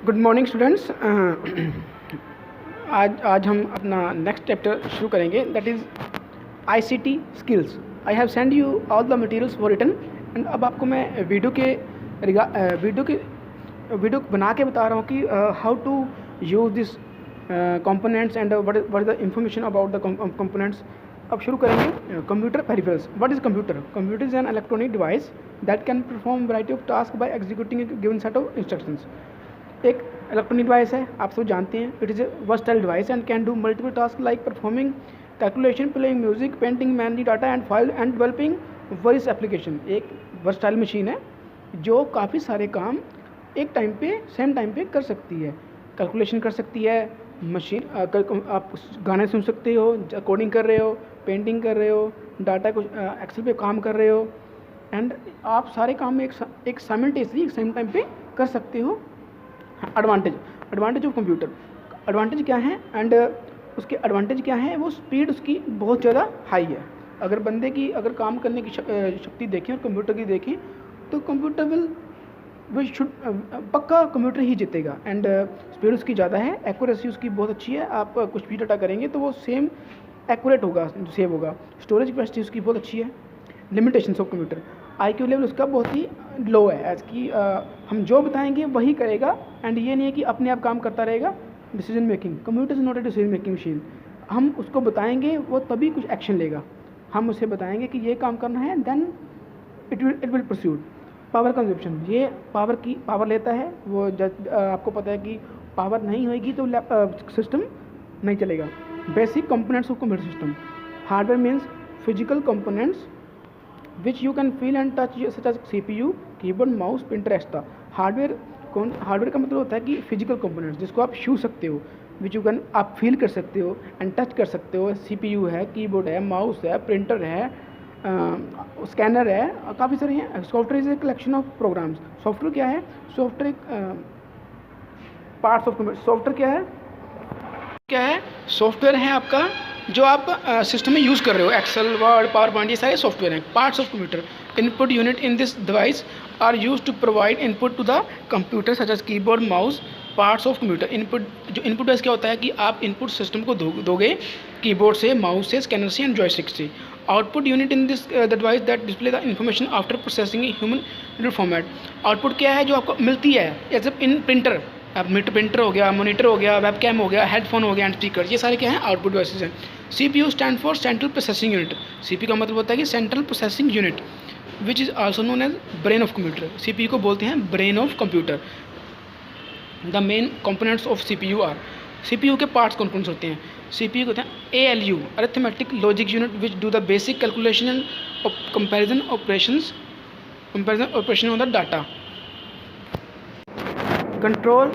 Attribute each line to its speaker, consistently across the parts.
Speaker 1: Good morning students. आज हम अपना नेक्स्ट चैप्टर शुरू करेंगे, that is ICT skills. I have send you all the materials for written. And अब आपको मैं वीडियो बना के बता रहा हूँ कि how to use this components and what is the information about the components. अब शुरू करेंगे। Computer peripherals. What is computer? Computer is an electronic device that can perform variety of task by executing a given set of instructions. एक electronic device है, आप सब जानते हैं। It is a versatile device and can do multiple task like performing calculation, playing music, painting manually data and file and developing various application. एक versatile machine है जो काफ़ी सारे काम एक टाइम पे सेम टाइम पे कर सकती है। कैलकुलेशन कर सकती है मशीन, आप गाने सुन सकते हो, कोडिंग कर रहे हो, पेंटिंग कर रहे हो, डाटा को एक्सेल पे काम कर रहे हो, एंड आप सारे काम एक साइमल्टेनियसली सेम टाइम पे कर सकते हो। Advantage of computer. एडवांटेज क्या है एंड उसके एडवांटेज क्या है? वो स्पीड उसकी बहुत ज़्यादा हाई है। अगर बंदे की अगर काम करने की शक्ति देखें और कंप्यूटर की देखें तो कंप्यूटर विल शुड पक्का कंप्यूटर ही जीतेगा। एंड स्पीड उसकी ज़्यादा है, एक्यूरेसी उसकी बहुत अच्छी है। आप कुछ भी डाटा करेंगे तो वो सेम एक्यूरेट होगा, सेव होगा। स्टोरेज कैपेसिटी उसकी बहुत अच्छी है। Limitations of computer. IQ level उसका बहुत ही लो है, एज कि हम जो बताएंगे वही करेगा, एंड ये नहीं है कि अपने आप काम करता रहेगा। Decision making. Computer is not a decision making machine. हम उसको बताएंगे वो तभी कुछ एक्शन लेगा। हम उसे बताएंगे कि ये काम करना है, then it will proceed. Power consumption. ये पावर लेता है वो। आपको पता है कि पावर नहीं होगी तो सिस्टम नहीं चलेगा। Basic components of computer system. Hardware means physical components which you can feel and touch such as CPU, keyboard, mouse, printer extra. Hardware का मतलब होता है कि फिजिकल कंपोनेंट्स जिसको आप छू सकते हो, विच यू कैन आप फील कर सकते हो एंड टच कर सकते हो। CPU है, कीबोर्ड है, माउस है, प्रिंटर है, स्कैनर है, काफ़ी सारे हैं। Software is a collection of programs. Software क्या है? Software parts of computer. Software क्या है? सॉफ्टवेयर है आपका जो आप सिस्टम में यूज़ कर रहे हो। एक्सेल, वर्ड, पावर पॉइंट, ये सारे सॉफ्टवेयर हैं। Parts of computer. Input unit in this device are use to provide input to the computer such as keyboard, mouse. Parts of computer. Input device क्या होता है कि आप इनपुट सिस्टम को दोगे कीबोर्ड से, माउस से, स्कैनर से एंड जॉयस्टिक से। Output unit in this the device that display the information after processing human format. Output क्या है? जो आपको मिलती है एज इन प्रिंटर। प्रिंटर हो गया, मॉनिटर हो गया, वेबकैम हो गया, हेडफोन हो गया एंड स्पीकर। ये सारे क्या हैं? आउटपुट डिवाइसेस हैं। CPU stand for central processing unit. CPU का मतलब होता है कि central processing unit, which is also known as brain of computer. CPU को बोलते हैं brain of computer. The main components of CPU are. CPU के पार्ट्स कौन कौन से होते हैं? CPU होते हैं ALU, arithmetic logic unit, which do the basic calculation and comparison operation on the data. Control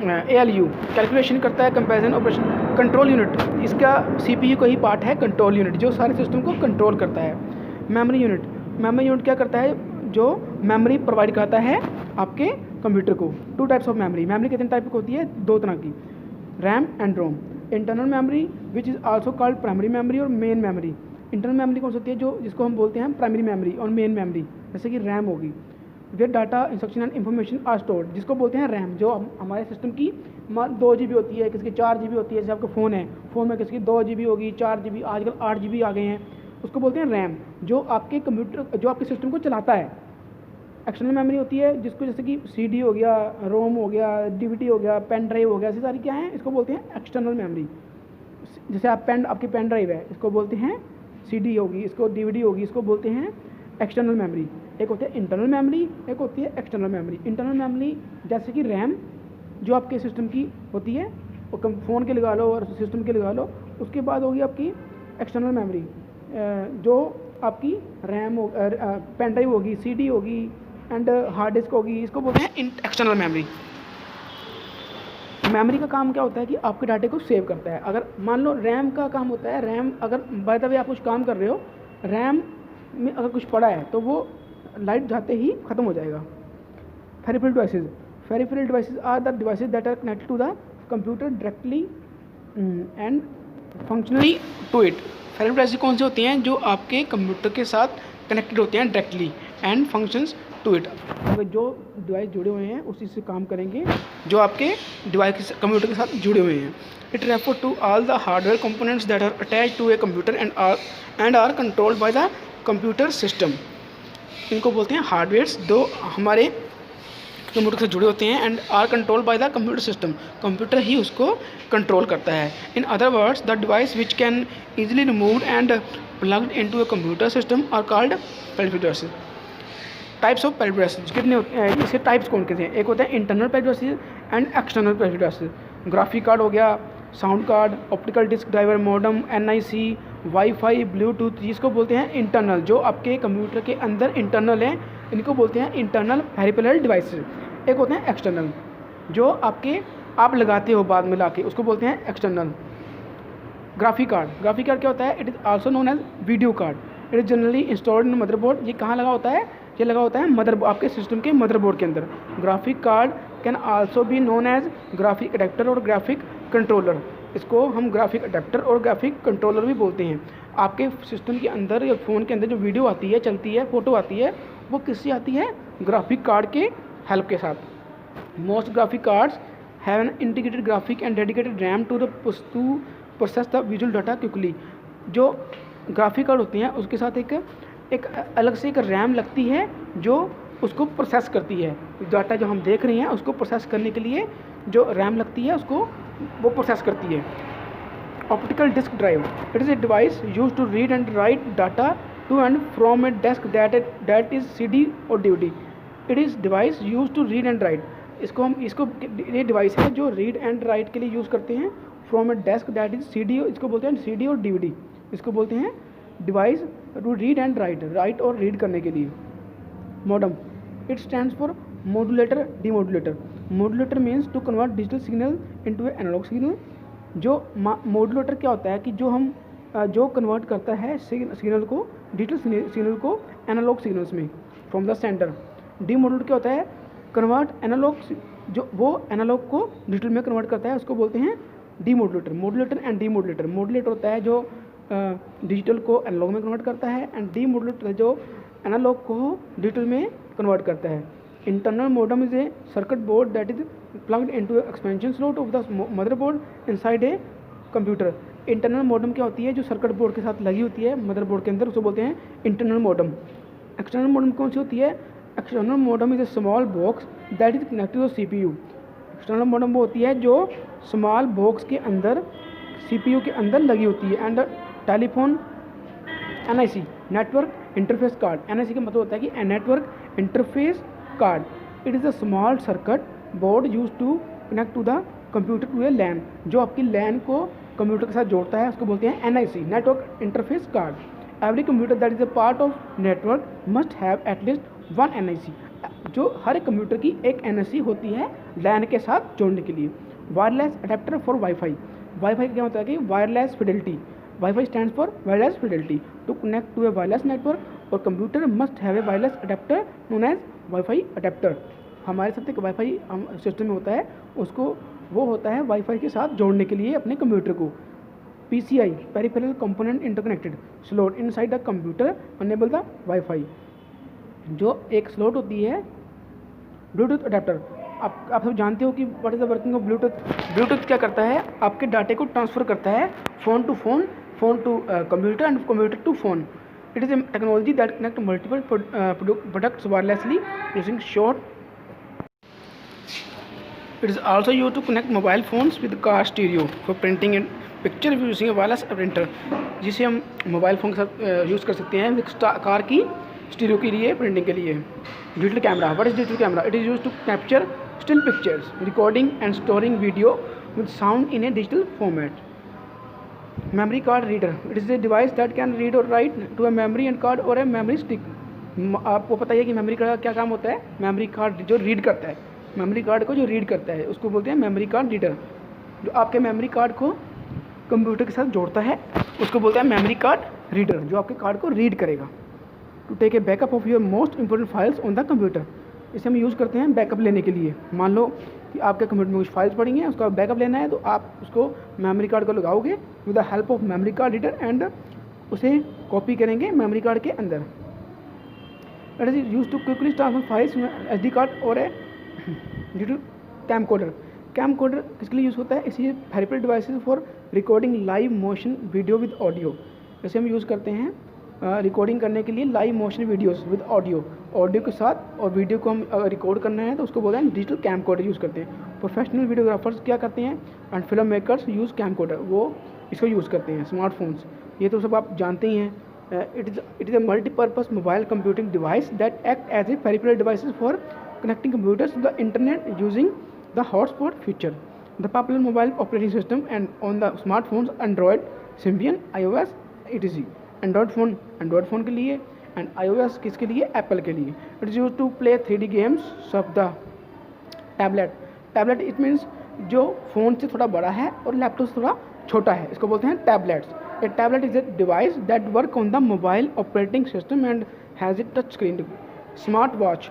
Speaker 1: ALU calculation करता है, कंपैरिजन ऑपरेशन। कंट्रोल यूनिट इसका CPU का ही पार्ट है। कंट्रोल यूनिट जो सारे सिस्टम को कंट्रोल करता है। मेमोरी यूनिट क्या करता है? जो मेमोरी प्रोवाइड करता है आपके कंप्यूटर को। टू टाइप्स ऑफ मेमोरी कितने टाइप की होती है? दो तरह की, RAM and ROM. Internal memory which is also called primary memory और मेन मेमोरी। इंटरनल मेमोरी कौन सी होती है? जो जिसको हम बोलते हैं प्राइमरी मेमोरी और मेन मेमोरी, जैसे कि रैम होगी। Where data, instruction and information are stored, जिसको बोलते हैं रैम। जो हमारे सिस्टम की 2 GB होती है, किसी की 4 GB होती है। जैसे आपका फ़ोन है, फ़ोन में किसी की 2 GB होगी, 4 GB, आजकल 8 GB आ गए हैं, उसको बोलते हैं रैम। जो आपके कंप्यूटर, जो आपके सिस्टम को चलाता है। एक्सटर्नल मेमोरी होती है जिसको, जैसे कि CD हो गया, रोम हो गया, DVD हो गया, पेन ड्राइव हो गया, ऐसी सारी क्या है? इसको बोलते हैं एक्सटर्नल मेमोरी। जैसे आपकी पेन ड्राइव है, इसको बोलते हैं CD होगी, इसको DVD होगी, इसको बोलते हैं एक्सटर्नल मेमोरी। एक होती है इंटरनल मेमोरी, एक होती है एक्सटर्नल मेमोरी। इंटरनल मेमोरी जैसे कि रैम जो आपके सिस्टम की होती है, वो फ़ोन के लगा लो और सिस्टम के लगा लो। उसके बाद होगी आपकी एक्सटर्नल मेमोरी, जो आपकी रैम हो, पेन ड्राइव होगी, CD होगी एंड हार्ड डिस्क होगी, इसको बोलते हैं एक्सटर्नल मेमोरी। मेमोरी का काम क्या होता है कि आपके डाटे को सेव करता है। अगर मान लो रैम का काम होता है, रैम अगर बाय द वे आप कुछ काम कर रहे हो, रैम में अगर कुछ पड़ा है तो वो लाइट जाते ही ख़त्म हो जाएगा। Peripheral devices are the devices that are connected to the computer directly and functionally to it. Peripheral devices कौन से होते हैं? जो आपके कंप्यूटर के साथ कनेक्टेड होते हैं directly and functions to it. अगर जो डिवाइस जुड़े हुए हैं उसी से काम करेंगे जो आपके डिवाइस कंप्यूटर के साथ जुड़े हुए हैं। It refer to all the hardware components that are attach to a computer and are controlled by the computer system. इनको बोलते हैं हार्डवेयर्स जो हमारे कंप्यूटर से जुड़े होते हैं and are control by the computer system. Computer ही उसको कंट्रोल करता है। In other words the device which can easily remove and plugged into a computer system are called peripheral devices. Types of peripheral devices कितने होते हैं, इसके types कौन से हैं? एक होता है internal peripheral devices and external peripheral devices. Graphic card हो गया, sound card, optical disk driver, modem, NIC, wifi, bluetooth, जिसको बोलते हैं इंटरनल, जो आपके कंप्यूटर के अंदर इंटरनल है, इनको बोलते हैं इंटरनल पेरिफेरल डिवाइसेस। एक होते हैं एक्सटर्नल, जो आप लगाते हो बाद में लाके, उसको बोलते हैं एक्सटर्नल। ग्राफिक कार्ड क्या होता है? It is also known as video card. It is generally installed in motherboard. ये कहाँ लगा होता है? ये लगा होता है आपके सिस्टम के मदरबोर्ड के अंदर। Graphic card can also be known as graphic adapter और ग्राफिक कंट्रोलर। इसको हम ग्राफिक अडेप्टर और ग्राफिक कंट्रोलर भी बोलते हैं। आपके सिस्टम के अंदर या फ़ोन के अंदर जो वीडियो आती है, चलती है, फ़ोटो आती है, वो किससे आती है? ग्राफिक कार्ड के हेल्प के साथ। Most graphic cards have an integrated graphic and dedicated RAM to process the visual data quickly. जो ग्राफिक कार्ड होते हैं उसके साथ एक अलग से एक रैम लगती है जो उसको प्रोसेस करती है। डाटा जो हम देख रहे हैं उसको प्रोसेस करने के लिए जो रैम लगती है उसको वो प्रोसेस करती है। Optical disk drive, it is a device use to read and write data to and from a desk that is CD और DVD। It is device use to read and write. ये device है जो read and right के लिए use करते हैं। From a desk that is CD, इसको बोलते हैं CD और DVD। इसको बोलते हैं device to read and write और रीड करने के लिए। Modem, it stands for modulator demodulator. Modulator means to convert digital signal into a analog signal. जो मॉड्यूलेटर क्या होता है कि जो कन्वर्ट करता है सिग्नल को, डिजिटल सिग्नल को एनालॉग सिग्नल्स में फ्रॉम द सेंटर। डीमॉड्यूलेटर क्या होता है? कन्वर्ट एनालॉग, जो वो एनालॉग को डिजिटल में कन्वर्ट करता है, उसको बोलते हैं demodulator. Modulator and demodulator. Modulator होता है जो डिजिटल को एनालॉग में कन्वर्ट करता है, एंड डीमॉड्यूलेटर जो एनालॉग को डिजिटल में कन्वर्ट करता है। Internal modem is a circuit board that is plugged into expansion slot of the motherboard inside a computer. Internal modem क्या होती है? जो सर्किट बोर्ड के साथ लगी होती है मदरबोर्ड के अंदर, उसको बोलते हैं इंटरनल मॉडेम। एक्सटर्नल मॉडेम कौन सी होती है? External modem is a small box that is connected to CPU। External modem वो होती है जो स्मॉल बॉक्स के अंदर CPU के अंदर लगी होती है। And telephone NIC, network interface card. NIC का मतलब होता है कि network interface card. It is a small circuit board use to connect to the computer to a LAN। जो आपकी LAN को कंप्यूटर के साथ जोड़ता है उसको बोलते हैं NIC, network interface card. Every computer that is a part of network must have at least one NIC। जो हर एक कंप्यूटर की एक NIC होती है LAN के साथ जोड़ने के लिए। Wireless adapter for WiFi. WiFi क्या होता है कि wireless fidelity. WiFi stands for wireless fidelity. To connect to a wireless network और computer must have a wireless adapter known as WiFi adapter. हमारे साथ एक वाईफाई सिस्टम में होता है, उसको वो होता है वाईफाई के साथ जोड़ने के लिए अपने कंप्यूटर को। PCI, peripheral component interconnected slot inside the computer enable the wifi. जो एक स्लॉट होती है ब्लूटूथ अडेप्टर। आप सब जानते हो कि what is the working of bluetooth. Bluetooth क्या करता है? आपके डाटे को ट्रांसफ़र करता है phone to computer and computer to phone. It is a technology that connect multiple products wirelessly using short. It is also use to connect mobile phones with car stereo for printing and picture using a wireless printer. जिसे हम mobile phone के साथ use कर सकते हैं car की stereo के लिए, प्रिंटिंग के लिए। Digital camera, what is digital camera? It is use to capture still pictures, recording and storing video with sound in a digital format. Memory card reader, it is a device that can read or write to a memory and card or a memory stick. आपको पता है कि memory card का क्या काम होता है? Memory card जो रीड करता है, मेमोरी कार्ड को जो रीड करता है उसको बोलते हैं मेमोरी कार्ड रीडर। जो आपके मेमोरी कार्ड को कंप्यूटर के साथ जोड़ता है उसको बोलते हैं मेमोरी कार्ड रीडर, जो आपके कार्ड को रीड करेगा। To take a backup of your most important files on the computer. इसे हम यूज़ करते हैं बैकअप लेने के लिए। मान लो कि आपके कंप्यूटर में कुछ फाइल्स पड़ी हैं, उसका बैकअप लेना है, तो आप उसको मेमोरी कार्ड को लगाओगे with the help of memory card reader and उसे कॉपी करेंगे मेमोरी कार्ड के अंदर। It is use to quickly transfer files SD card और ए डिजिटल कैमकोडर। कैमकोडर किसके लिए यूज़ होता है? इसी peripheral devices for recording live motion video with audio. जैसे हम यूज़ करते हैं रिकॉर्डिंग करने के लिए live motion videos with audio के साथ, और वीडियो को हम रिकॉर्ड करना है तो उसको बोलते हैं डिजिटल कैमकोडर यूज़ करते हैं। प्रोफेशनल वीडियोग्राफर्स क्या करते हैं and film makers use camcorder, वो इसको यूज़ करते हैं। स्मार्टफोन्स, ये तो सब आप जानते ही हैं। It is a multipurpose mobile computing device that act as a peripheral devices for connecting computers to the internet using the hotspot feature. The popular mobile operating system and on the smartphones Android, Symbian, iOS, etc. Android phone के लिए and iOS किसके लिए? Apple के लिए। It is used to play 3D games of the tablet it means जो phone से थोड़ा बड़ा है और लैपटॉप से थोड़ा छोटा है, इसको बोलते हैं tablets. A tablet is a device that work on the mobile operating system and has a touch screen. Smartwatch,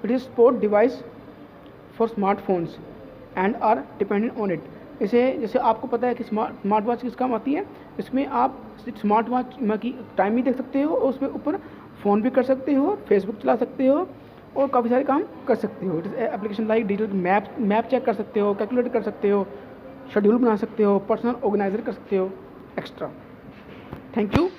Speaker 1: it is sport device for smartphones and are dependent on it. इसे जैसे आपको पता है कि स्मार्ट वॉच किस काम आती है, इसमें आप स्मार्ट वॉच की टाइम भी देख सकते हो और उसमें ऊपर फ़ोन भी कर सकते हो, फेसबुक चला सकते हो और काफ़ी सारे काम कर सकते हो। Application like digital map check कर सकते हो, कैलकुलेट कर सकते हो, शेड्यूल बना सकते हो, पर्सनल ऑर्गेनाइजर कर सकते हो, एक्स्ट्रा। Thank you.